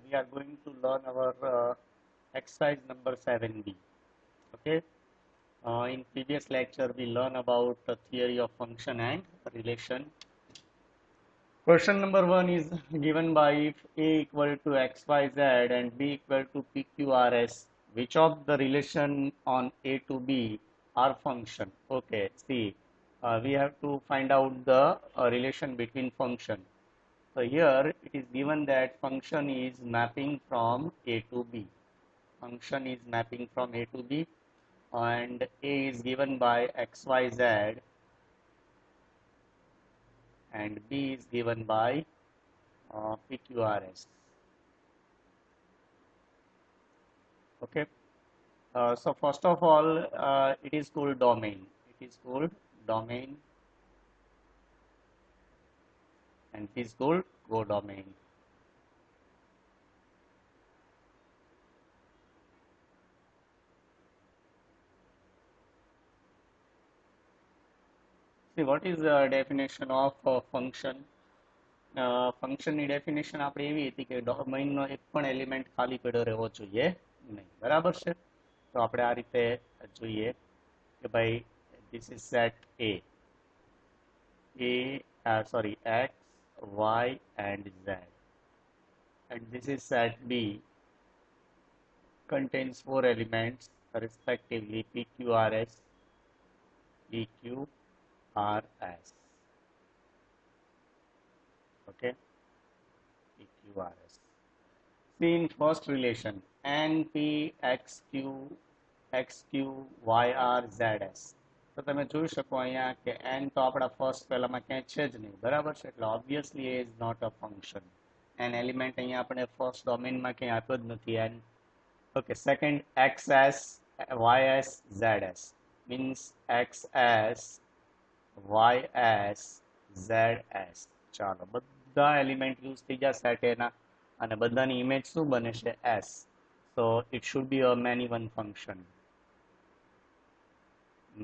we are going to learn our exercise number 7b. Okay. In previous lecture, we learned about the theory of function and relation. Question number 1 is given by if A equal to xyz and B equal to pqrs, which of the relation on A to B are function? Okay, see, we have to find out the relation between function. So here it is given that function is mapping from A to B. Function is mapping from A to B and A is given by xyz and B is given by PQRS. Okay. So first of all, it is called domain. It is called domain and it is called codomain. See, what is the definition of function? ફંક્શનની definition આપણે એવી હતી કે ડોમેઇનનો એક પણ element ખાલી પડ્યો રહેવો જોઈએ નહીં, બરાબર છે? તો આપણે આ રીતે જોઈએ કે ભાઈ this is set A, sorry, X, Y and Z, and this is set B, contains 4 elements respectively PQRS, PQRS. Okay, PQRS. See, in first relation NPXQ XQ YR ZS, તો તમે જોઈ શકો અહીંયા કે n તો આપણા ફર્સ્ટ પહેલામાં ક્યાંય છે જ નહીં, બરાબર છે? એટલે ઓબ્વિયસલી એ is not a function. n element અહીંયા આપણે ફર્સ્ટ ડોમેનમાં ક્યાંય આપ્યો જ નથી n. Okay, second XS YS ZS means XS YS ZS. ચાલો, બધા એલિમેન્ટ યુઝ થઈ ગયા સેટ એના અને બધાની ઇમેજ શું બને છે? S. So it should be a many one function.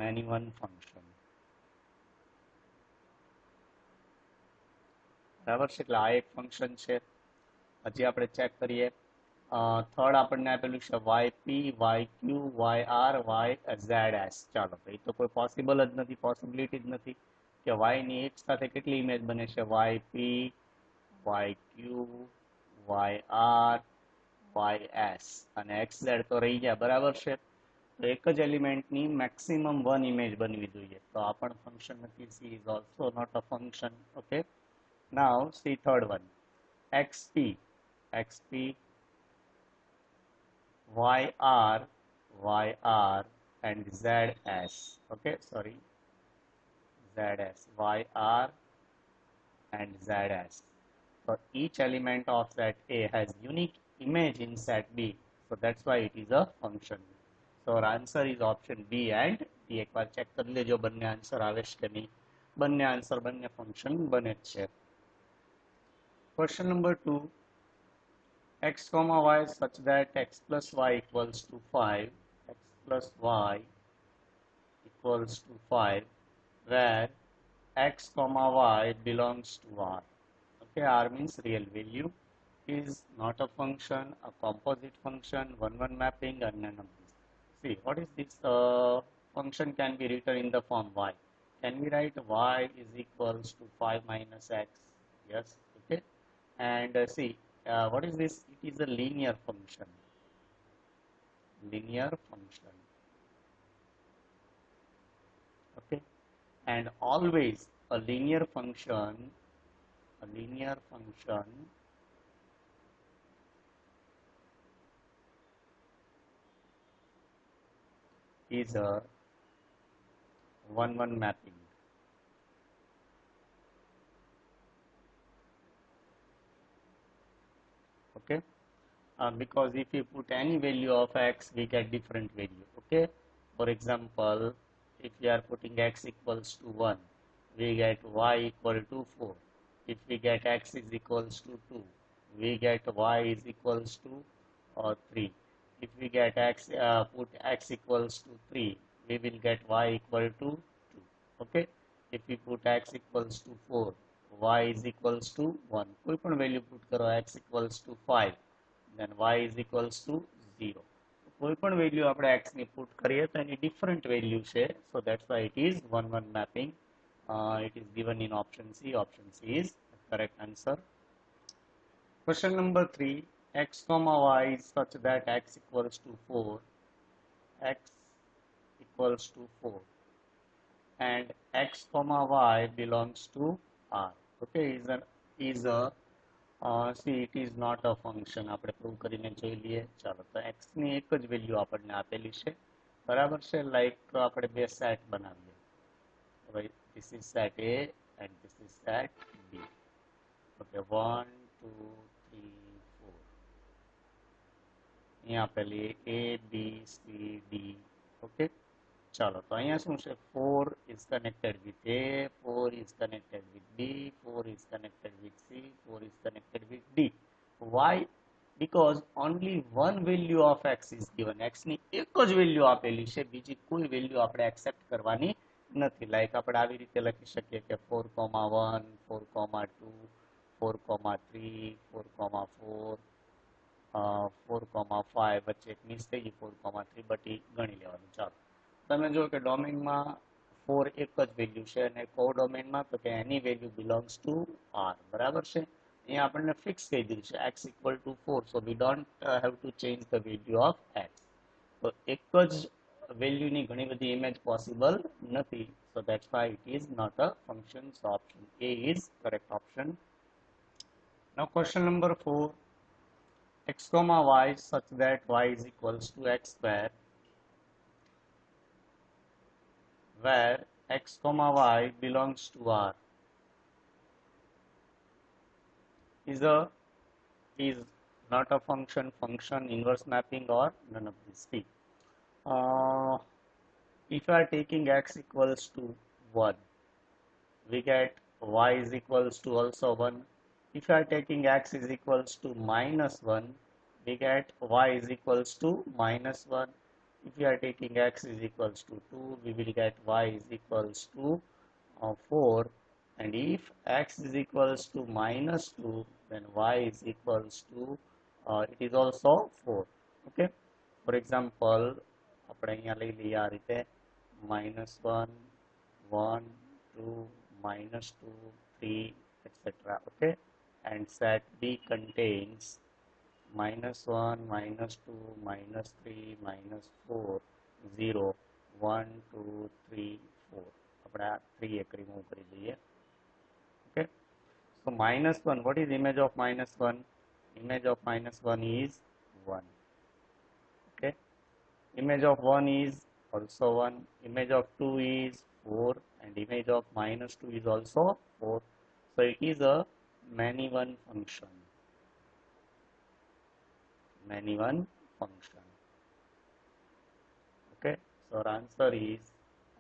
Many one function. બરાબર છે? એટલે આ એક ફંક્શન છે. હજી આપણે ચેક કરીએ. થર્ડ આપણને આપેલું છે YP YQ YR YZS. ચાલો, એ તો કોઈ પોસિબલ જ નથી, પોસિબિલિટી જ નથી કે y ની એક સાથે કેટલી ઇમેજ બને છે? YP YQ YR YS અને XZ તો રહી ગયા, બરાબર છે? તો એક જ એલિમેન્ટની મેક્સિમમ 1 ઇમેજ બનવી જોઈએ. તો આ પણ ફંક્શન નથી. C is also not a function. Okay. Now see third one. XP YR YR and ZS. Okay, sorry, ZS YR and ZS. So each element of set A has unique image in set B. So that's why it is a function. So our answer is option B and D. एक बार check कर लेजो બંને answer આવે છે કે નહીં. બંને answer બંને function બને જ છે. Question number 2. X comma y such that x plus y equals to 5. X plus y equals to 5 where x comma y belongs to R. Okay, R means real value, is not a function, a composite function, one-one mapping, and none of this. See, what is this function can be written in the form y? Can we write y is equals to 5 minus x? Yes, okay. And see, what is this? It is a linear function. Linear function. Okay. And always a linear function is a one-one mapping. Okay, because if you put any value of x, we get different value. Okay, for example, if we are putting x equals to 1, we get y equal to 4. If we get x is equals to 2, we get y is equals to 3. If we get x, put x equals to 3, we will get y equal to 2. Okay. If we put x equals to 4, y is equals to 1. કોઈ પણ value put કરો, x equals to 5, then y is equals to 0. કોઈ પણ value આપણે x ની put કરીએ તો એની different value છે, so that's why it is 1 1 mapping. It is given in option C. Option C is the correct answer. Question number 3, x comma y is such that x equals to 4, x equals to 4, and x comma y belongs to R. Okay, see, it is not a function. આપણે prove કરીને જોઈ લઈએ. ચાલો, તો x ની એક જ value આપણને આપેલી છે, બરાબર છે. લાઈક આપણે બે સેટ બનાવીએ. This is set A and this is set B. Okay, 1 2 3 4. અહીંયા આપેલી A B C D. Okay, ચાલો, તો અહીંયા શું છે? 4 is connected with A, 4 is connected with B, 4 is connected with C, 4 is connected with D. Why? Because only one value of x is given. x ની એક જ value આપેલી છે, બીજી કોઈ વેલ્યુ આપણે એક્સેપ્ટ કરવાની નથી. લાઈક આપણે આવી રીતે લખી શકીએ કે 4,1, 4,2, 4,3, 4,4, 4,5 વચ્ચે એક મિસ થઈ ગઈ 4,3, બટ એ ગણી લેવાનું. ચાલો, તમે જો કે ડોમેનમાં 4 એક જ વેલ્યુ છે અને કોડોમેનમાં તો કે એની વેલ્યુ બિલોંગ્સ ટુ R, બરાબર છે. અહીંયા આપણને ફિક્સ કહી દીધું છે x equal to 4, so we don't have to change the value of x. તો એક જ વેલ્યુની ઘણી બધી ઇમેજ પોસિબલ નથી, so that's why it is not a function. So option A is correct option. Now question number 4, x comma y such that y is equals to x square, where x comma y belongs to R, is not a function, inverse mapping, or none of these. See, if you are taking x equals to 1, we get y is equals to also 1. If you are taking x is equals to minus 1, we get y is equals to minus 1. If you are taking x is equals to 2, we will get y is equals to 4. And if x is equals to minus 2, then y is equals to, it is also 4. Okay, for example, આપણે અહીંયા લઈ લઈએ આ રીતે -1, 1, 2, -2, 3, etc. Okay, and set B contains -1, -2, -3, -4, 0, 1, 2, 3, 4. આપણે આ 3 એક remove કરી દઈએ. Okay, so -1, what is image of -1? Image of -1 is 1. Okay, image of 1 is also 1, image of 2 is 4, and image of -2 is also 4. So it is a many one function. Okay, so our answer is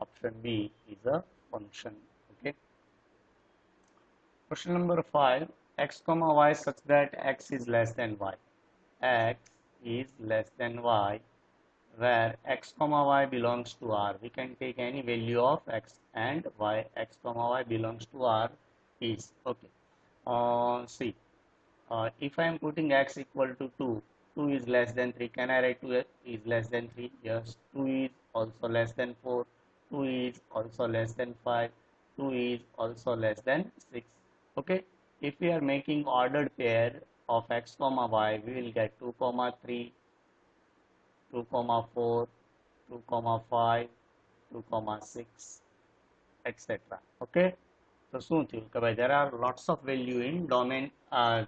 option B is a function. Okay, question number 5, x comma y such that x is less than y. X is less than y, where x comma y belongs to R. We can take any value of x and y. X comma y belongs to R is, okay, see, if I am putting x equal to 2, 2 is less than 3. Can I write 2 is less than 3? Yes. 2 is also less than 4. 2 is also less than 5. 2 is also less than 6. Okay, if we are making ordered pair of x comma y, we will get 2, 3, 2, 4, 2, 5, 2, 6, etc. Okay, so શું થયું કે ભાઈ there are lots of value in domain,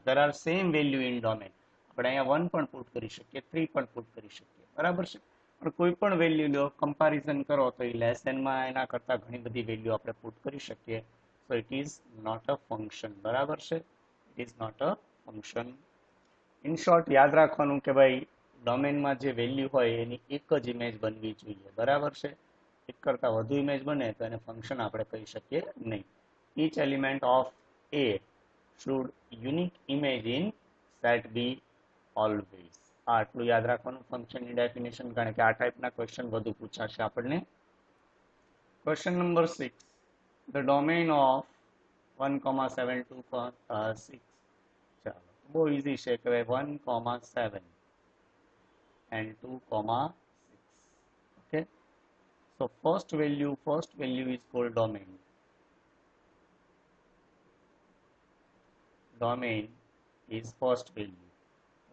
there are same value in domain. આપણે અહીંયા 1 પણ put કરી શકીએ, 3 પણ પુટ કરી શકીએ, બરાબર છે. પણ કોઈ પણ વેલ્યુ લો, કમ્પેરિઝન કરો તો એ લેસ ધેનમાં એના કરતાં ઘણી બધી વેલ્યુ આપણે પુટ કરી શકીએ. So it is not a function, બરાબર છે. It is not a function. In short યાદ રાખવાનું કે ભાઈ ડોમેનમાં જે વેલ્યુ હોય એની એક જ ઇમેજ બનવી જોઈએ, બરાબર છે. એક કરતાં વધુ ઇમેજ બને તો એને ફંક્શન આપણે કહી શકીએ નહીં. each element of A should unique image in set B always. આટલું યાદ રાખવાનું ફંક્શનની ડેફિનેશન, કારણ કે આ ટાઈપના ક્વેશ્ચન વધુ પૂછાશે આપણને. Question number 6, the domain of 1,726. ચાલો, બહુ ઇઝી છે કે 1,7 and 2,6. Okay, so first value is called domain. Domain is first value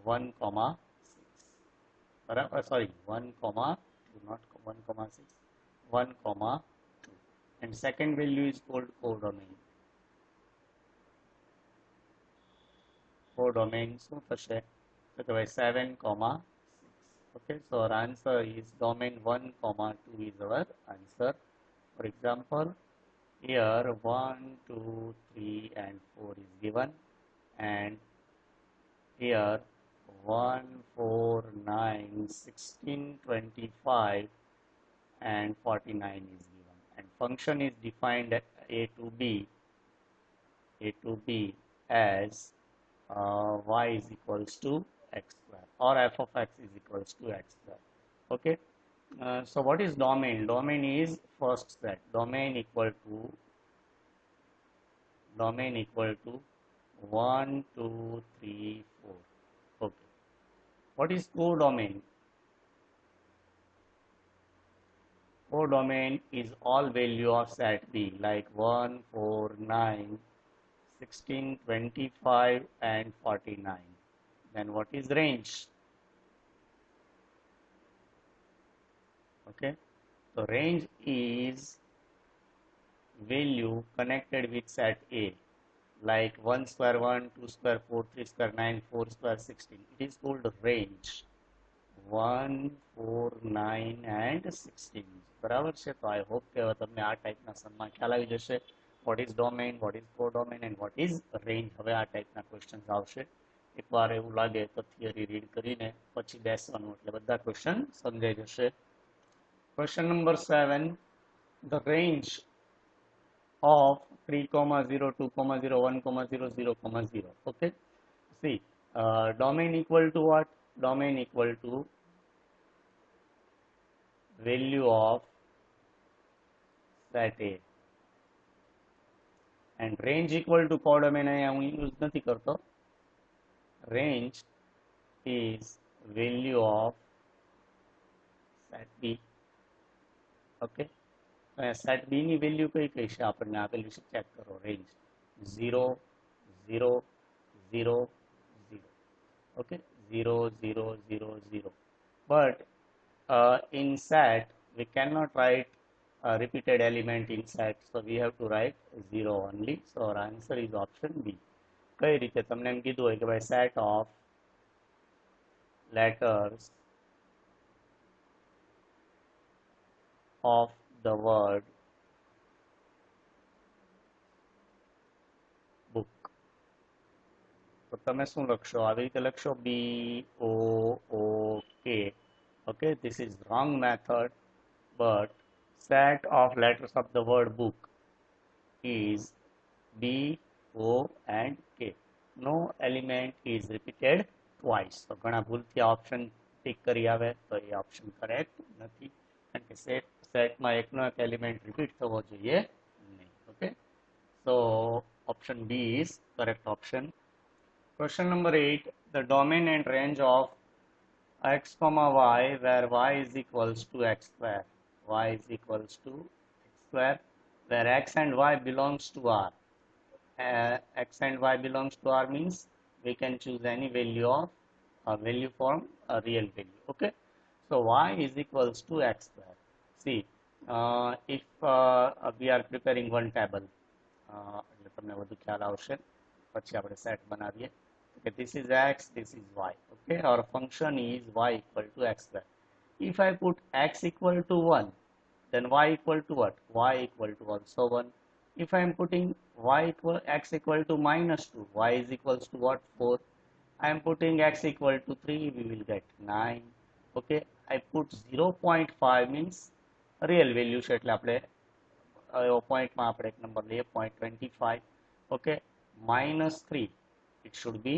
1,6. Sorry, 1,2, not 1,6, 1,2, and second value is called codomain. Codomain શું થશે તો કે ભાઈ 7,6. Okay, so our answer is domain 1,2 is our answer. For example, here 1, 2, 3 and 4 is given, and here 1, 4, 9, 16, 25 and 49 is given, and function is defined at a to b as y is equals to x square, or f of x is equals to x square. Okay, so what is domain? Domain is first set. Domain equal to 1, 2, 3, 4. Okay, what is codomain? Codomain is all value of set B, like 1, 4, 9, 16, 25 and 49. Then what is range? Okay, so range is value connected with set A, like 1 square 1, 2 square 4, 3 square 9, 4 square 16. It is called range. 1, 4, 9 and 16. બરાબર છે. તો I hope કે હવે તમને આ ટાઈપના સમમાં ખ્યાલ આવી જશે. What is domain, what is codomain and what is range. હવે આ ટાઈપના ક્વેશ્ચન્સ આવશે. એકવાર એવું લાગે તો થિયરી રીડ કરીને પછી બેસવાનું, એટલે બધા ક્વેશ્ચન સમજાઈ જશે. Question number 7. The range of 3, 0, 2, 0, 1, 0, 0, 0. Okay. See, domain equal to what? Domain equal to value of set A, and range equal to codomain. અહીંયા હું use નથી કરતો. Range is value of set B. Okay, set B ની value કઈ કઈ છે આપણને આપેલું છે, ચેક કરો. Range 0, 0, 0, 0. Okay, 0, 0, 0, 0. But in set we cannot write a repeated element in set, so we have to write 0 only. So our answer is option B. કઈ રીતે તમને એમ કીધું હોય કે ભાઈ set of letters of the word book. તો તમે શું લખશો? આવી રીતે લખશો BOOK. Okay, this is wrong method, but set of letters of the word book is B, O and K. No element is repeated twice. તો ઘણા ભૂલથી આ ઓપ્શન ટિક કરી આવે તો એ ઓપ્શન કરેક્ટ નથી, કારણ કે સેટમાં એકનો એક એલિમેન્ટ રિપીટ થવો જોઈએ નહીં. Okay, so option B is correct option. Question number 8. The domain and range of x comma y, where y is equals to x square. Y is equals to x square, where x and y belongs to R. X and y belongs to R means we can choose any value of value from a real value. Okay, so y is equals to x square. See, if we are preparing one table, એટલે તમને વધુ ખ્યાલ આવશે. પછી આપણે set બનાવીએ. Okay, this is x, this is y. Okay, our function is y equal to x square. If I put x equal to 1, then y equal to what? Y equal to also 1. If I am putting x equal to minus 2, y is equals to what? 4. I am putting x equal to 3, we will get 9. Okay, I put 0.5 means real value છે, એટલે આપણે પોઈન્ટમાં આપણે એક number લઈએ 0.25. Okay, minus 3, it should be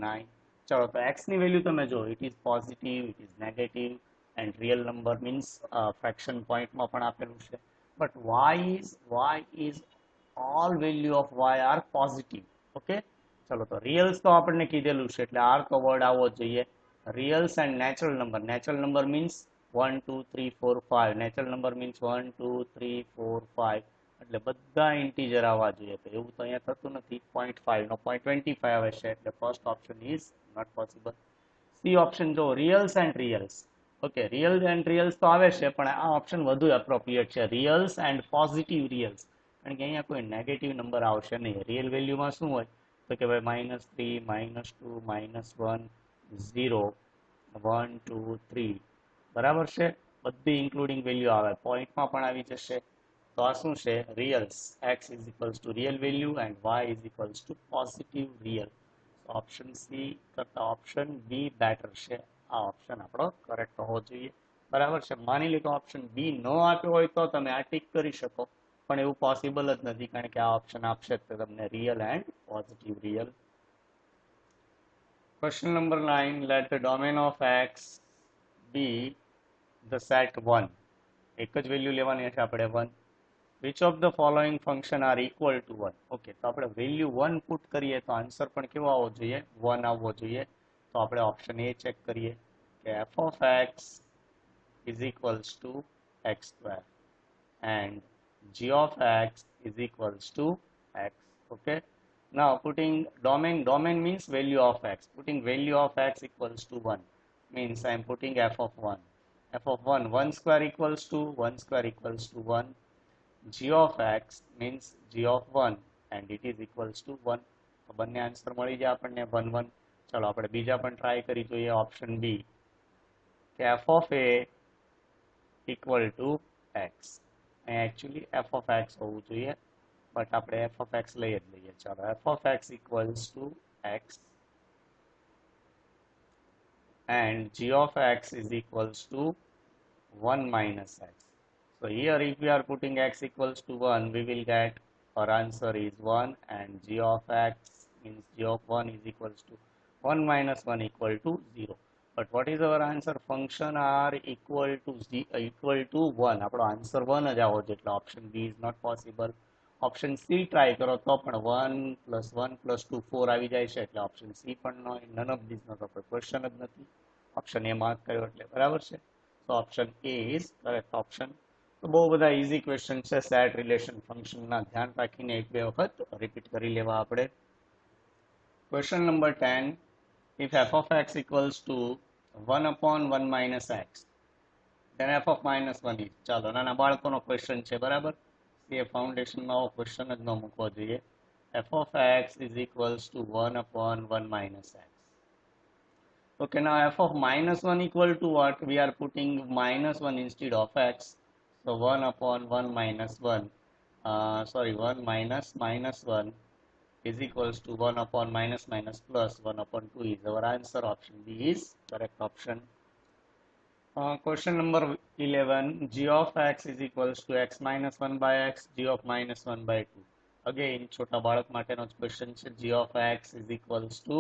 9. ચલો, તો x ની value તમે જો, it is positive, it is negative, and real number means fraction point માં પણ આપેલું છે. But y is all value of y are positive. Okay, ચલો તો રિયલ્સ તો આપણને કીધેલું છે એટલે આર તો વર્ડ આવવો જોઈએ. Reals and natural number means 1 2 3 4 5. Natural number means 1 2 3 4 5 એટલે બધા ઇન્ટીજર આવવા જોઈએ. તો એવું તો અહીંયા થતું નથી. 0.5 નો 0.25 આવે છે એટલે first option is not possible. C option જો reals and reals. Okay, real and reals તો આવે છે પણ આ ઓપ્શન વધુ એપ્રોપ્રિએટ છે. રિયલ્સ એન્ડ પોઝિટિવ રિયલ્સ, કારણ કે અહીંયા કોઈ નેગેટિવ નંબર આવશે નહીં. રિયલ વેલ્યુમાં શું હોય તો કે ભાઈ -3 -2 -1 0 1 2 3 બરાબર છે. બધી ઇન્ક્લુડિંગ વેલ્યુ આવે, પોઈન્ટમાં પણ આવી જશે. તો આ શું છે? રિયલ્સ. x is equals to real value and y is equals to positive real. Option C કરતા ઓપ્શન બી બેટર છે. આ ઓપ્શન આપણો કરેક્ટ હોવો જોઈએ. બરાબર છે. માની લો કે ઓપ્શન બી ન આપ્યો હોય તો તમે આ ટીક કરી શકો, પણ એવું પોસિબલ જ નથી, કારણ કે આ ઓપ્શન આપશે તો તમને real and positive real. Question number 9. Let the domain of x be the set 1. એક જ વેલ્યુ લેવાની છે આપણે 1. Which of the following function are equal to 1? Okay, તો આપણે વેલ્યુ 1 પુટ કરીએ તો આન્સર પણ કેવો આવવો જોઈએ? 1 આવવો જોઈએ. તો આપણે ઓપ્શન એ ચેક કરીએ કે f of x is equals to x square and g of x is equals to x. Okay. Now putting domain means value of x. Putting value of x equals to 1 means I am putting f of 1. f of 1 square equals to 1. g of x means g of 1 and it is equals to 1. તો બંને answer મળી જાય આપણને 1 1. ચલો આપણે બીજા પણ try કરી જોઈએ. ઓપ્શન બી કે f of a equal to x. અહીંયા એકચ્યુઅલી f of x હોવું જોઈએ, બટ આપણે f of x લઈ જ લઈએ. ચાલો, f of x equals to x and g of x is equals to 1 minus x. So here if we are putting x equals to 1, we will get our answer is 1 and g of x means g of 1 is equals to 1 minus 1 equal to 0. But what is our answer? Function are equal to 1. આપણો answer 1 જ આવો છે એટલે option B is not possible. Option C try કરો તો પણ 1 + 1 + 2 4 આવી જાય છે એટલે ઓપ્શન સી પણ નન ઓફ ધીસ નો તો કોઈ ક્વેશ્ચન જ નથી. ઓપ્શન એ માર્ક કર્યો એટલે બરાબર છે. તો option A is correct option. તો બહુ બધા ઇઝી ક્વેશ્ચન છે. સેટ રિલેશન ફંક્શનના ધ્યાન રાખીને એક બે વખત રિપીટ કરી લેવા આપણે. Question number 10. If f of x equals to 1/1 minus x, then f of -1 is. ચાલો, નાના બાળકોનો ક્વેશ્ચન છે બરાબર. એ ફાઉન્ડેશનમાં આવો ક્વેશ્ચન જ ન મૂકવો જોઈએ. f of x is equals to 1/1 minus x. Okay, now f of -1 equal to what? We are putting -1 instead of x. So 1/1 minus 1. 1 minus -1 is equals to 1/(-) plus 1/2 is our answer. Option B is correct option. Question number 11. G of x is equals to x minus 1 by x, g of -1 by 2. Again, छोटा बालक माटेनो ज question છે. G of x is equals to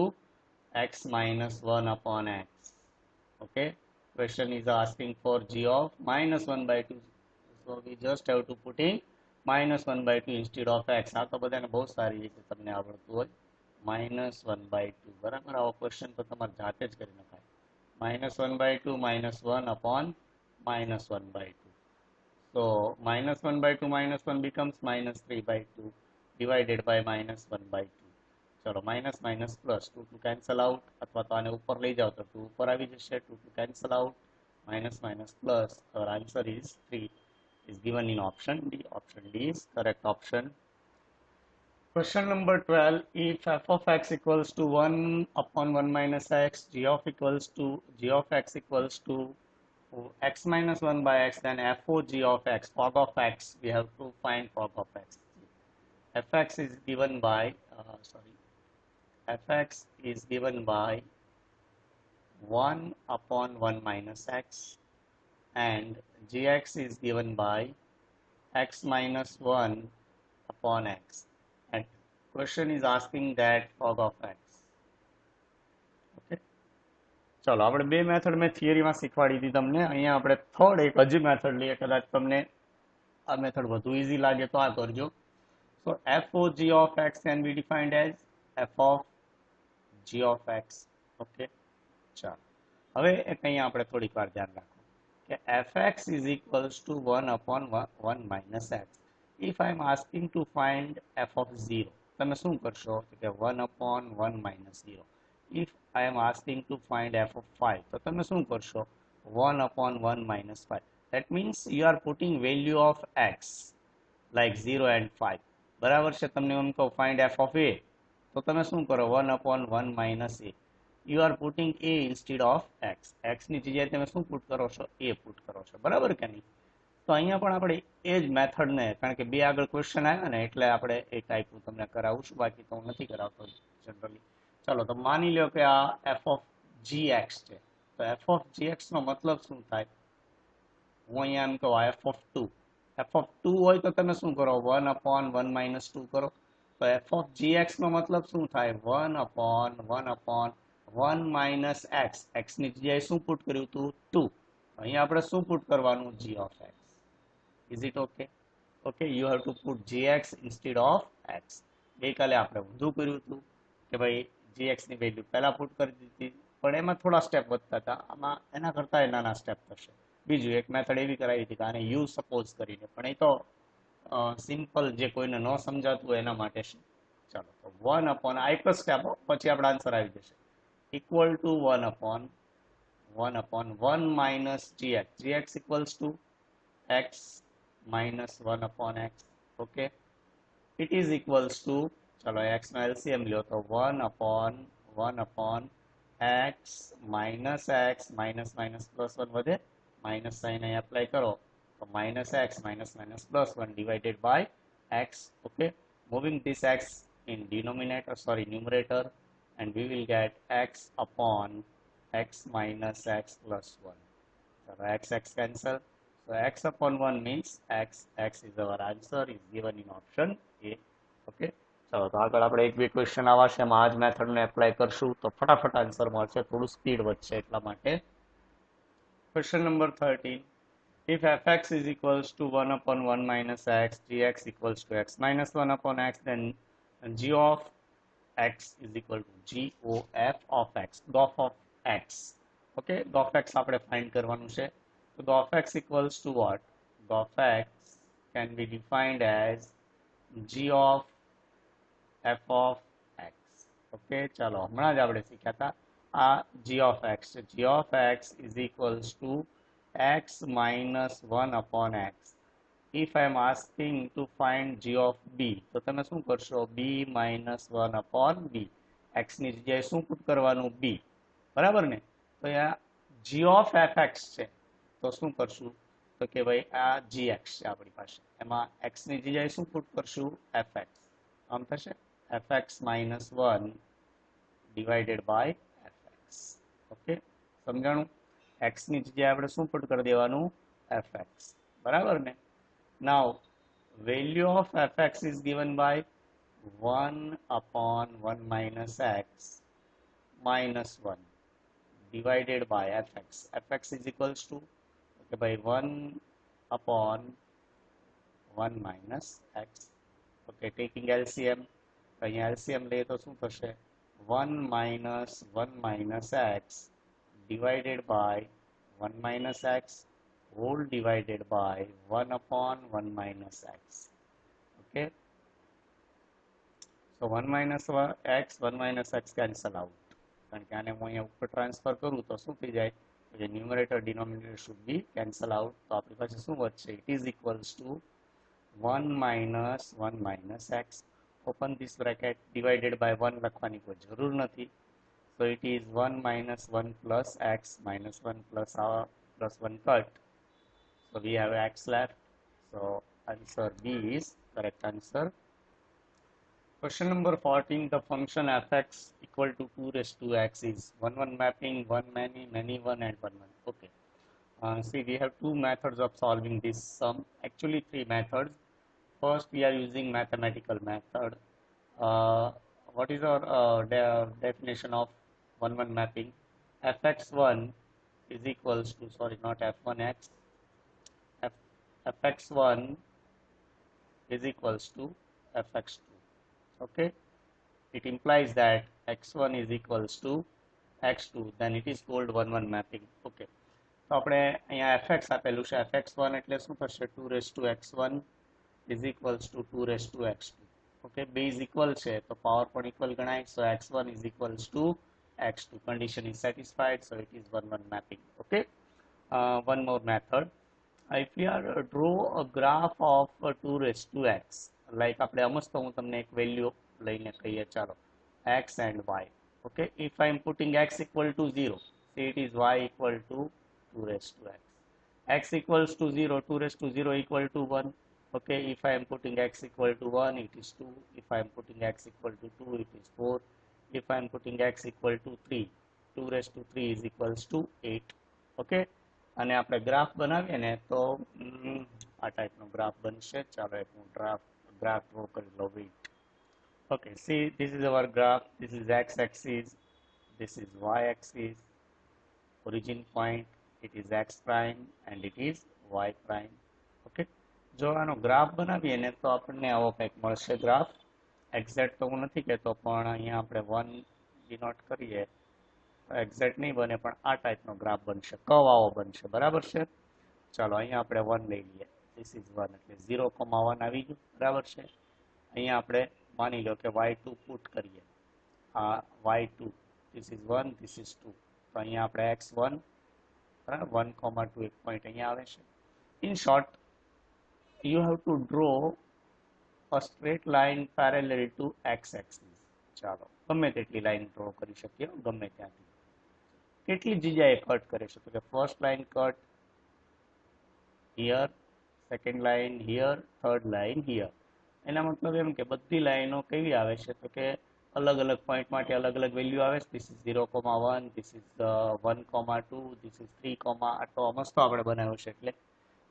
x minus 1/x. Okay. Question is asking for g of -1 by 2. So we just have to put in -1 by 2 instead of x. આ તો બધાને બહુ સારી રીતે તમને આવડતું હોય. -1 by 2 બરાબર. આવો ક્વેશ્ચન તો તમારે જાતે જ કરી નખાય. -1 by 2 -1/-1 by 2. So -1 by 2 -1 becomes -3 by 2 divided by -1 by 2. चलो minus minus plus 2 two cancel out, अथवा तो आने ऊपर ले जाओ तो 2 ऊपर आ जैसे 2 two cancel out, minus minus plus. और answer is 3 is given in option D. Option D is correct option. Question number 12. If f of x equals to 1/1 minus x, g of x equals to x minus 1 by x, then fog of x, fog of x, we have to find fog of x. fx is given by fx is given by 1/1 minus x and gx is given by x minus 1 upon x. And question is asking that fog of x. Okay. चलो આપણે બે method મેં થિયરીમાં શીખવાડી હતી તમને. અહીંયા આપણે third એક હજી મેથડ લઈએ. કદાચ તમને આ મેથડ વધુ ઈઝી લાગે તો આ કરજો. So fog of x can be defined as f of g of x. Okay, ચાલો હવે એક અહીંયા આપણે થોડીક વાર ધ્યાન રાખો કે fx is equals to 1 upon 1 minus x. If I am asking to find f of 0, તમે શું કરશો કે 1 upon 1 minus 0. If I am asking to find f of 5, તો તમે શું કરશો 1 upon 1 minus 5. That means you are putting value of x like 0 and 5. બરાબર છે. તમને એમ કહો find f of a, તો તમે શું કરો 1 upon 1 minus a. You are putting a instead of x. x ની જગ્યાએ તમે શું પુટ કરો છો a પુટ કરો છો. બરાબર કે નહીં? તો અહીંયા પણ આપણે એ જ મેથડને, કારણ કે બે આગળ ક્વેશ્ચન આવ્યા ને એટલે આપણે એ ટાઈપનું તમને કરાવું છું, બાકી તો હું નથી કરાવતો જનરલી. ચાલો તો માની લો કે આ f of gx છે. તો f of gx નો મતલબ શું થાય? હું અહીંયા એમ કહું f of 2. f of 2 હોય તો તમે શું કરો 1 upon 1 minus 2 કરો. તો f of gx નો મતલબ શું થાય 1 upon 1 minus x. x ની જગ્યાએ શું પુટ કર્યું હતું 2. અહીંયા આપણે શું પુટ કરવાનું g of x. Is it okay? Okay, you have to put gx instead of x. ગઈકાલે આપણે વધુ કર્યું હતું કે ભાઈ gx ની વેલ્યુ પહેલા પુટ કરી દીધી, પણ એમાં થોડા સ્ટેપ વધતા હતા. આમાં એના કરતા નાના સ્ટેપ થશે. બીજું એક મેથડ એવી કરાવી હતી કે આને યુ સપોઝ કરીને, પણ એ તો સિમ્પલ જે કોઈને ન સમજાતું હોય એના માટે છે. ચાલો તો 1 upon આ એક જ સ્ટેપ, પછી આપણો આન્સર આવી જશે. Equal to 1 upon 1 minus gx. gx equals to x minus 1 upon x. Okay, it is equals to, ચલો x નો LCM લ્યો તો 1 upon x minus minus plus 1 વધે, minus sign અહીં apply કરો તો minus x minus plus 1 divided by x. Okay, moving this x in numerator, and we will get x upon x minus x plus 1. So x cancel. So x upon 1 means x is our answer, is given in option A. Okay, ચાલો તો આગળ આપણે એક બે question આવા છે, એમાં આ જ મેથડને એપ્લાય કરશું તો ફટાફટ આન્સર મળશે, થોડું સ્પીડ વધશે એટલા માટે. Question number 13. If fx is equals to 1 upon 1 minus x, gx equals to x minus 1 upon x, then g of x is equal to gof of x. Gof of x. Okay, gof x આપણે find કરવાનું છે. So gof x equals to what? Gof x can be defined as g of f of x. Okay, ચાલો હમણાં જ આપણે શીખ્યા હતા આ g of x છે. g of x is equals to x minus 1 upon x. If I am asking to find g of b, તો તમે શું કરશો b minus 1 upon b. x ની જગ્યાએ શું પુટ કરવાનું b. બરાબર ને? તો આ g of fx છે, તો શું કરશું તો કે ભાઈ આ gx છે આપણી પાસે, એમાં x ની જગ્યાએ શું પુટ કરશું fx. આમ થશે fx minus 1 divided by fx. Okay, સમજાણું? x ની જગ્યાએ આપણે શું પુટ કરી દેવાનું fx. બરાબર ને? Now value of fx is given by 1 upon 1 minus x minus 1 divided by fx. fx is equals to, okay, by 1 upon 1 minus x. Okay, taking LCM. તો અહીંયા LCM લઈએ તો શું થશે 1 minus x divided by 1 minus x whole divided by 1 upon 1 minus x. Okay, so 1 minus x 1 minus x cancel out, કારણ કે આને હું અહીંયા ઉપર ટ્રાન્સફર કરું તો શું થઈ જાય, numerator denominator should be cancel out. તો આપણી પાસે શું વધશે, it is equals to 1 minus x, open this bracket, divided by 1 લખવાની કોઈ જરૂર નથી. So it is 1 minus 1 plus x minus 1 plus 1 cut. So we have x left. So answer B is correct answer. Question number 14. The function fx equal to 2 raised to x is 1 mapping, 1 many, 1 and 1 1. Okay. See, we have two methods of solving this sum. Actually, three methods. First, we are using mathematical method. What is our definition of 1 1 mapping? fx1 is equals to, sorry, not f1x. fx1 is equals to fx2. Okay. it implies that x1 is equals to x2, then it is called 1-1 mapping. Okay, તો આપણે અહીંયા fx આપેલું છે, fx1 એટલે શું થશે 2 raised to x1 is equals to 2 raised to x2. Okay, base equal છે તો power પણ equal ગણાય, so x1 is equals to x2. Condition is satisfied, so it is 1-1 mapping. Okay, one more method. If we are draw a graph of 2 raised to x, like આપણે અમસ્ત હું તમને એક value લઈને કહીએ, ચાલો x and y. Okay, if I am putting x equal to 0, say it is y equal to 2 raised to x. X equals to 0, 2 raised to 0 equal to 1. Okay, if I am putting x equal to 1, it is 2. If I am putting x equal to 2, it is 4. If I am putting x equal to 3, 2 raised to 3 is equals to 8. Okay, અને આપણે graph બનાવીએ ને તો આ ટાઈપનો graph બનશે. ચાલો એક હું ગ્રાફ ડ્રો કરી લઉં. Weight. Okay, see, this is our graph. This is x-axis, this is y-axis. Origin point, it is x prime and it is y prime. Okay, જો આનો ગ્રાફ બનાવીએ ને તો આપણને આવો કંઈક મળશે ગ્રાફ. એક્ઝેક્ટ તો હું નથી કહેતો, પણ અહીંયા આપણે 1 ડિનોટ કરીએ તો એક્ઝેક્ટ નહીં બને, પણ આ ટાઈપનો ગ્રાફ બનશે, કર્વ આવો બનશે. બરાબર છે. ચાલો અહીંયા આપણે 1 લઈ લઈએ. ધીસ ઇઝ 1 એટલે 0,1 આવી ગયું. બરાબર છે. અહીંયા આપણે માની લો કે y2 પુટ કરીએ. આ y2, this is 1, this is 2. તો અહીંયા આપણે x1 બરાબર 1,2 એક પોઈન્ટ અહીંયા આવે છે. In short, you have to draw a straight line parallel to x-axis. ચાલો ગમે તેટલી લાઈન ડ્રો કરી શકીએ, ગમે ત્યાંથી. કેટલી જગ્યાએ કટ કરે છે તો કે first line cut here, second line here, third line here. એના મતલબ એમ કે બધી લાઈનો કેવી આવે છે તો કે અલગ અલગ પોઈન્ટ માટે અલગ અલગ વેલ્યુ આવે છે. This is 0,1, this is 1,2, this is 3, આટલો મસ્ત આપણે બનાવ્યો છે. એટલે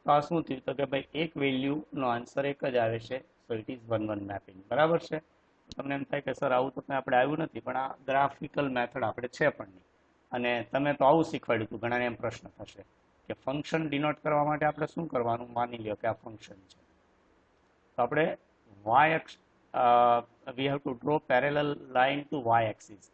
તો આ શું થયું તો કે ભાઈ એક વેલ્યુનો આન્સર એક જ આવે છે, સો ઇટ ઇઝ 1-1 મેપિંગ. બરાબર છે. તમને એમ થાય કે સર આવું તો આપણે આવ્યું નથી, પણ આ ગ્રાફિકલ મેથડ આપણે છે પણ નહીં. અને તમે તો આવું શીખવાડ્યું હતું. ઘણાને એમ પ્રશ્ન થશે કે ફંક્શન ડિનોટ કરવા માટે આપણે શું કરવાનું. માની લો કે આ ફંક્શન છે, તો આપણે y અક્ષ we have to draw parallel line to y axis,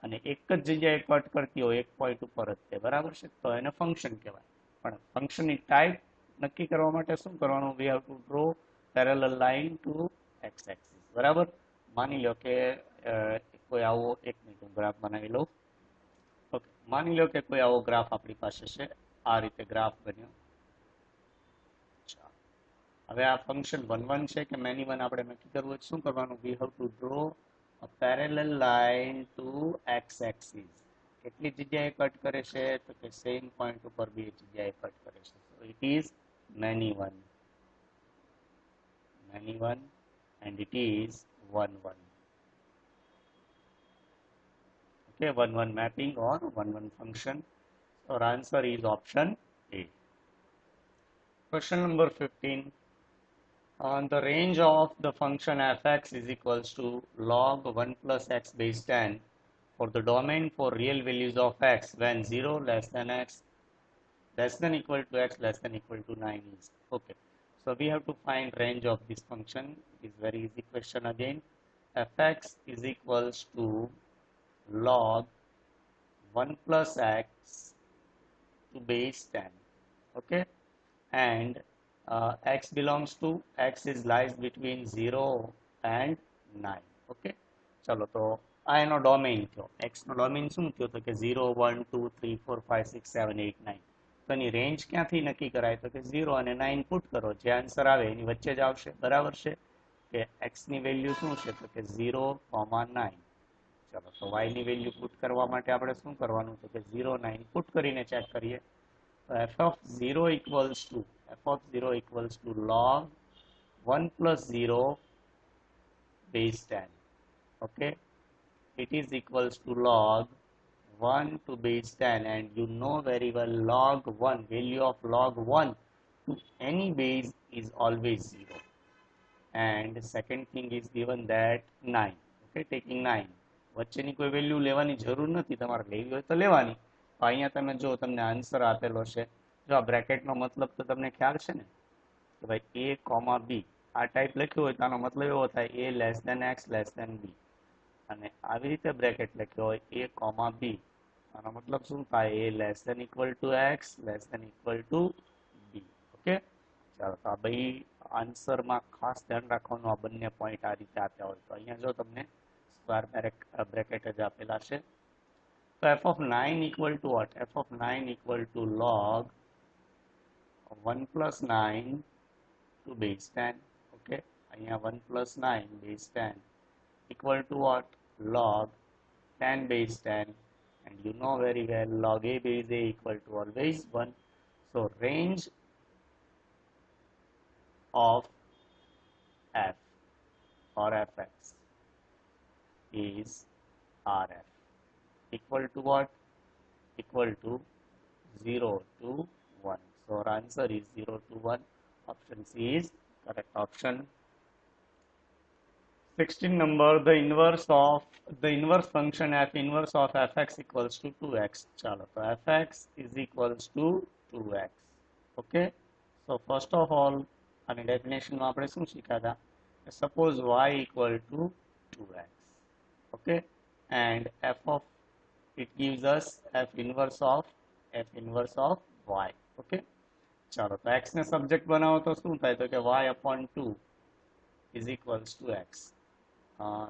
અને એક જ જગ્યાએ કટ કરતી હોય એક પોઈન્ટ ઉપર જ તે. બરાબર છે. તો એને ફંક્શન કહેવાય. પણ ફંક્શનની ટાઈપ નક્કી કરવા માટે શું કરવાનું, we have to draw parallel line to x axis. બરાબર. માની લો કે કોઈ આવો, એક મિનિટ હું ગ્રાફ બનાવી લઉં. ઓકે, માની લો કે કોઈ આવો ગ્રાફ આપણી પાસે છે. આ રીતે ગ્રાફ બન્યો. હવે આ ફંક્શન 1-1 છે કે મેની વન આપણે નક્કી કરવું હોય શું કરવાનું, we have to draw a parallel line to x axis. કેટલી જગ્યાએ કટ કરે છે તો કે સેમ પોઈન્ટ ઉપર બે જગ્યાએ કટ કરે છે. so it is many one and it is 1-1. okay, 1-1 mapping or 1-1 function. so our answer is option A. Question number 15. The range of the function fx is equals to log 1 plus x base 10 for the domain for real values of x when 0 less than x less than equal to x less than equal to 9 is. Okay, so we have to find range of this function. It is very easy question again. fx is equals to log 1 plus x to base 10. Okay, and x belongs to x is lies between 0 and 9. okay, ચલો તો આ એનો domain થયો. x નો domain શું થયો તો કે 0, 1, 2, 3, 4, 5, 6, 7, 8, 9. તો એની રેન્જ ક્યાંથી નક્કી કરાય તો કે 0 અને 9 પુટ કરો, જે આન્સર આવે એની વચ્ચે જ આવશે. બરાબર છે. કે x ની વેલ્યુ શું છે તો કે 0, 9. ચલો તો y ની વેલ્યુ પુટ કરવા માટે આપણે શું કરવાનું તો કે 0, 9 પુટ કરીને ચેક કરીએ. તો f of 0 equals to log 1 plus 0 base 10. okay, it is equals to log 1 to base 10, and you know very well log 1, value of log 1 to any base is always 0. And second thing is given that 9. okay, taking 9 વચ્ચેની કોઈ value લેવાની જરૂર નથી, તમારે લેવી હોય તો લેવાની. અહીંયા તમે જો તમને આન્સર આપેલો છે, જો આ બ્રેકેટનો મતલબ તો તમને ખ્યાલ છે ને કે ભાઈ a, b આ ટાઈપ લખ્યું હોય તો આનો મતલબ એવો થાય a less than x less than b. અને આવી રીતે બ્રેકેટ લખ્યો હોય a કોમા b, આનો મતલબ શું થાય? a less than equal to x less than equal to b. Okay, ચાલો તો આ ભાઈ આન્સરમાં ખાસ ધ્યાન રાખવાનું, આ બંને પોઈન્ટ આ રીતે આપ્યા હોય તો અહીંયા જો તમને સ્ક્વેર બ્રેકેટ જ આપેલા છે. તો f of 9 equal to what? f of 9 equal to log 1 plus 9 to base 10. Okay, અહીંયા 1 plus 9 base 10 equal to what? Log 10 base 10, and you know very well log a base a equal to always 1. So range of f or fx is rf equal to what? Equal to 0 to 1. So our answer is 0 to 1. Option C is correct option. 16 number, the inverse function f inverse of fx equals to 2x. chalo so fx is equals to 2x. okay, so first of all આની definition માં આપણે શું શીખ્યા હતા? suppose y equal to 2x. okay, and f of it gives us f inverse of y. okay, ચાલો તો x ને subject બનાવો તો શું થાય? તો કે y upon 2 is equals to x.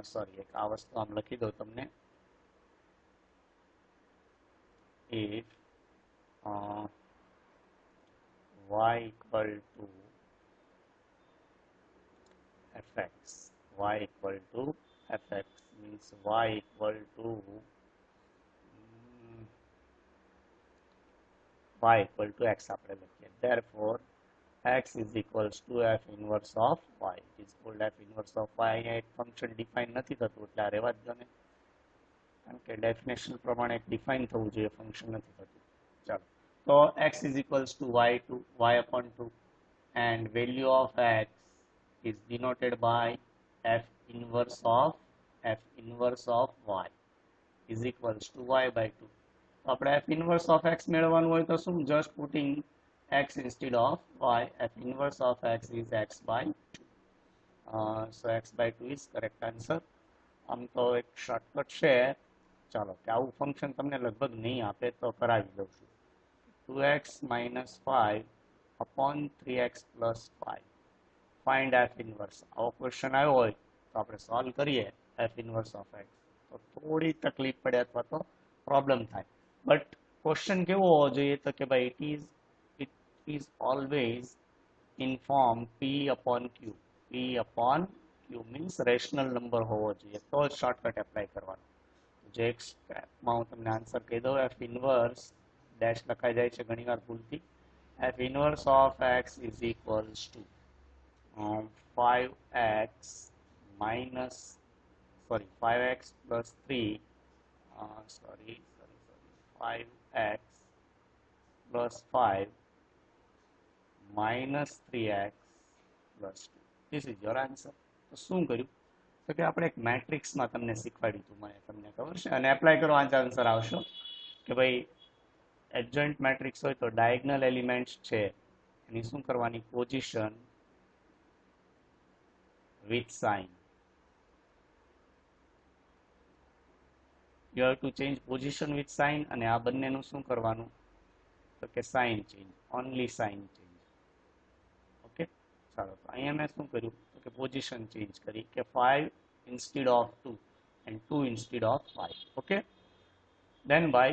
Sorry, એક આ વસ્તુ આમ લખી દઉં તમને. if y equal to fx, y equal to fx means y equal to y equal to x આપણે લખીએ. therefore x is equals to f inverse of y. it is called f inverse of y. અહીંયા એક function define નથી થતું એટલે આ રહેવા જ દો ને, કારણ કે ડેફિનેશન પ્રમાણે એક ડિફાઇન થવું જોઈએ, ફંક્શન નથી થતું. ચાલો તો x is equals to y upon 2 and value of x is denoted by f inverse of y is equals to y by 2. તો આપણે f inverse of x મેળવવાનું હોય તો શું? just putting x instead of y. f inverse of x is x by 2. So x by 2 is correct answer. આમ તો એક shortcut છે, ચાલો કે આવું ફંક્શન તમને લગભગ નહીં આપે તો કરાવી દઉં છું. 2x minus 5 upon 3x plus 5. find f inverse. આવો ક્વેશ્ચન આવ્યો હોય તો આપણે સોલ્વ કરીએ f inverse of x તો થોડી તકલીફ પડે અથવા તો પ્રોબ્લેમ થાય. બટ ક્વેશ્ચન કેવો હોવો જોઈએ? તો કે ભાઈ it is always in form p upon q. p upon q means rational number હોવો જોઈએ તો જ શોર્ટકટ એપ્લાય કરવાનો. જે એક સ્ટેપમાં હું તમને આન્સર કહી દઉં. f inverse ડેશ લખાઈ જાય છે ઘણીવાર ભૂલથી. f inverse of x is equals to 5x plus 3 5x plus 5 minus 3x plus 2. This is your answer. તો શું કર્યું? તો કે આપણે એક મેટ્રિક્સમાં તમને શીખવાડ્યું હતું, મને તમને ખબર છે, અને એપ્લાય કરો આ આન્સર આવશો કે ભાઈ એડજોઇન્ટ મેટ્રિક્સ હોય તો ડાયગનલ એલિમેન્ટ્સ છે એની શું કરવાની? Position with sign. You have to change position with sign, અને આ બંનેનું શું કરવાનું? તો કે sign change, only sign change. Okay, ચાલો તો અહીંયા મેં શું કર્યું? તો કે પોઝિશન ચેન્જ કરી કે 5 instead of 2 and 2 instead of 5. Okay, then by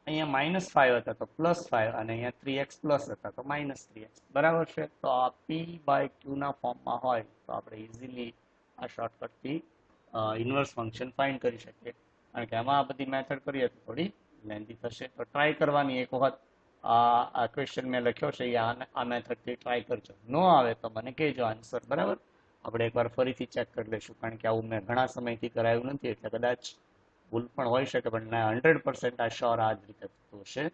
અહીંયા -5 હતા તો +5 અને અહીંયા 3x પ્લસ હતા તો -3x. બરાબર છે? તો આ p by q ના ફોર્મમાં હોય તો આપણે ઇઝીલી આ શોર્ટકટથી ઇન્વર્સ ફંક્શન ફાઇન્ડ કરી શકીએ. કારણ કે આમાં આ બધી મેથડ કરીએ તો થોડી લેન્ધી થશે, તો ટ્રાય કરવાની એક વખત. આ ક્વેશ્ચન મેં લખ્યો છે એ આ મેથડથી ટ્રાય કરજો. ન આવે તો મને કહેજો આન્સર. બરાબર, આપણે એકવાર ફરીથી ચેક કરી લઈશું, કારણ કે આવું મેં ઘણા સમયથી કરાયું નથી એટલે કદાચ ભૂલ પણ હોઈ શકે, પણ ના 100% આ શ્યોર આ જ રીતે થતું હશે.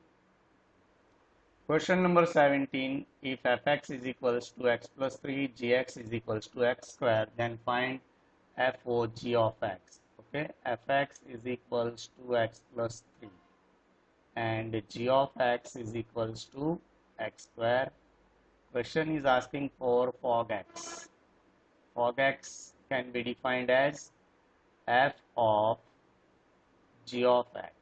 Question number 17. If fx is equals to x plus 3, gx is equals to x square, then find FOG of x. Okay, fx is equals to x plus 3 and g of x is equals to x square. Question is asking for fog x. Fog x can be defined as f of g of x.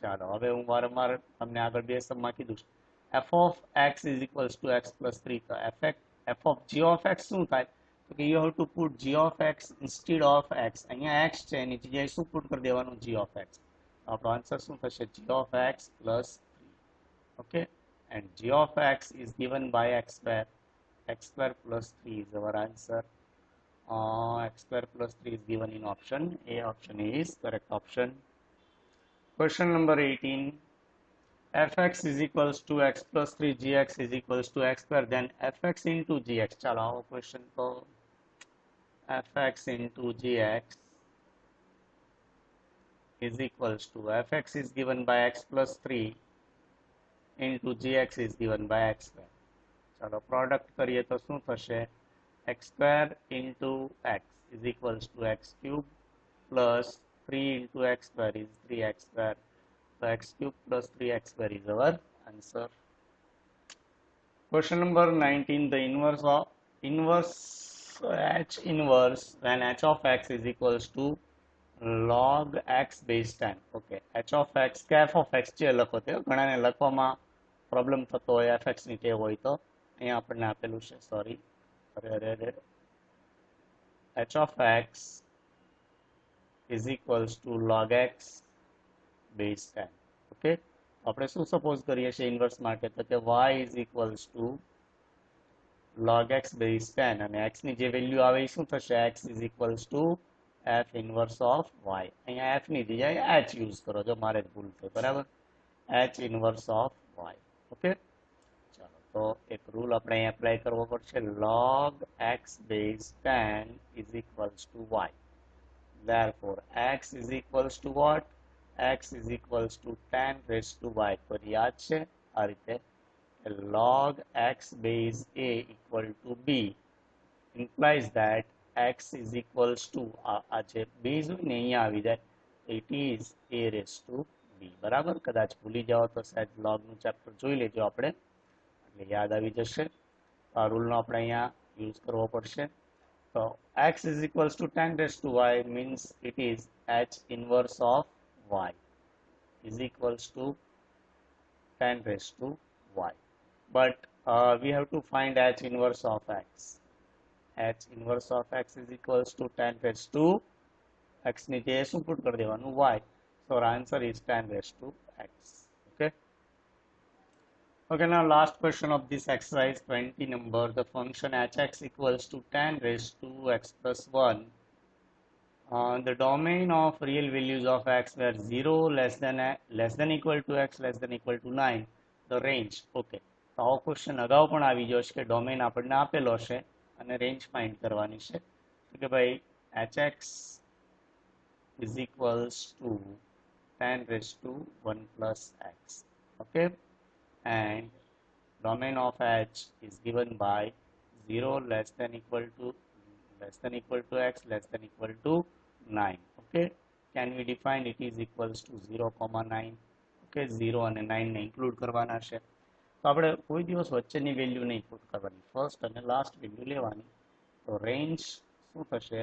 ચાલો હવે હું વારંવાર તમને આગળ બે સમમાં કીધું છે f of x is equals to x plus 3 તો f of g of x શું થાય તો કે you have to put g of x instead of x અહીંયા x છે એની જગ્યાએ શું પુટ કરી દેવાનું g of x આપણો આન્સર શું થશે g of x plus 3 okay and g of x is given by x square plus 3 is our answer. X square plus 3 is given in option A. Option A is correct option. Question number 18. fx is equals to x plus 3 gx is equals to x square then fx into gx. चलो आओ question तो fx into gx is equals to fx is given by x plus 3 into gx is given by x square. चलो product करिए तो શું થશે x square into x is equals to x cube plus 3 into x square is 3x square. So x cube plus 3x square is our answer. Question number 19. The inverse h inverse when h of x is equals to log x base 10. Okay. h of x કે f of x જે લખો તે ઘણાને લખવામાં problem થતો હોય fx ની ટેવ હોય તો અહીંયા આપણને આપેલું છે સોરી અરે h of x is equals to log x base 10. Okay, આપણે શું સપોઝ કરીએ છીએ ઇન્વર્સ માટે તો કે y is equals to log x base 10 અને x ની જે વેલ્યુ આવે એ શું થશે x is equals to f inverse of y. અહીંયા f ની જગ્યાએ h યુઝ કરો જો મારે ભૂલ થઈ બરાબર h inverse of y. Okay ચાલો તો એક રૂલ આપણે અહીં એપ્લાય કરવો પડશે log x base 10 is equals to y. Therefore x is equals to what? X is equals to 10 raised to y. તો યાદ છે આ રીતે log x base a equal to b implies that x is equals to આ જે base હોય ને અહીંયા આવી જાય it is a raised to b. બરાબર કદાચ ભૂલી જાઓ તો સાહેબ log નું ચેપ્ટર જોઈ લેજો આપણે એટલે યાદ આવી જશે. આ રૂલનો આપણે અહીંયા યુઝ કરવો પડશે. So x is equals to 10 raised to y means it is h inverse of y is equals to 10 raised to y. But we have to find h inverse of x. h inverse of x is equals to 10 raised to x ની જગ્યાએ શું put કરી દેવાનું y. So our answer is 10 raised to x. Okay. Okay, now last question of this exercise 20 number. The function hx equals to 10 raised to x plus 1. The domain of real values of x were 0 less than equal to x less than equal to 9. The range. Okay. તો આવો question અગાઉ પણ આવી ગયો છે કે domain આપણને આપેલો છે અને રેન્જ ફાઇન્ડ કરવાની છે કે ભાઈ hx is equals to 10 raised to 1 plus x. Okay. And domain of h is given by 0 less than equal to x less than equal to 9. Okay, can we define it is equals to 0,9. Okay, 0 અને 9 ને include કરવાના છે તો આપણે કોઈ દિવસ વચ્ચેની value નહીં પુટ કરવાની ફર્સ્ટ અને લાસ્ટ વેલ્યુ લેવાની તો રેન્જ શું થશે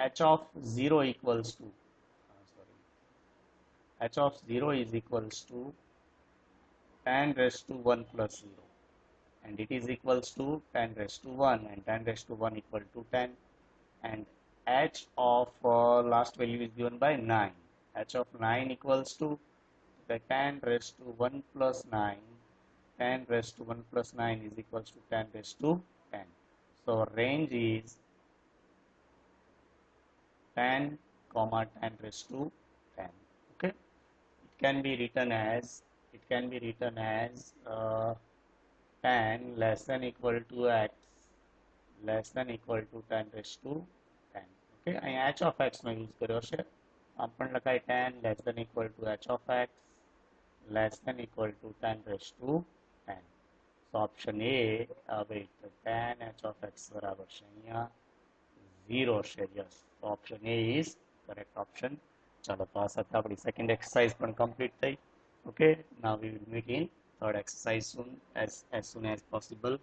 h of 0 equals to h of 0 is equals to 10 raised to 1 plus 0 and it is equals to 10 raised to 1 and 10 raised to 1 equal to 10 and h of last value is given by 9. h of 9 equals to the 10 raised to 1 plus 9. 10 raised to 1 plus 9 is equals to 10 raised to 10. So range is 10 comma 10 raised to 10. Okay, it can be written as 10 less than equal to x less than equal to 10 raised to 10. Okay, અહીં h of x નો use કર્યો છે આમ પણ લખાય 10 less than equal to h of x less than equal to 10 raised to 10. So option A wait 10 h of x બરાબર છે અહીંયા 0 છે. Yes, so option A is correct option. ચાલો તો આ સાથે આપણી સેકન્ડ એક્સરસાઇઝ પણ કમ્પ્લીટ થઈ. Okay, now we will meet in third exercise soon as soon as possible.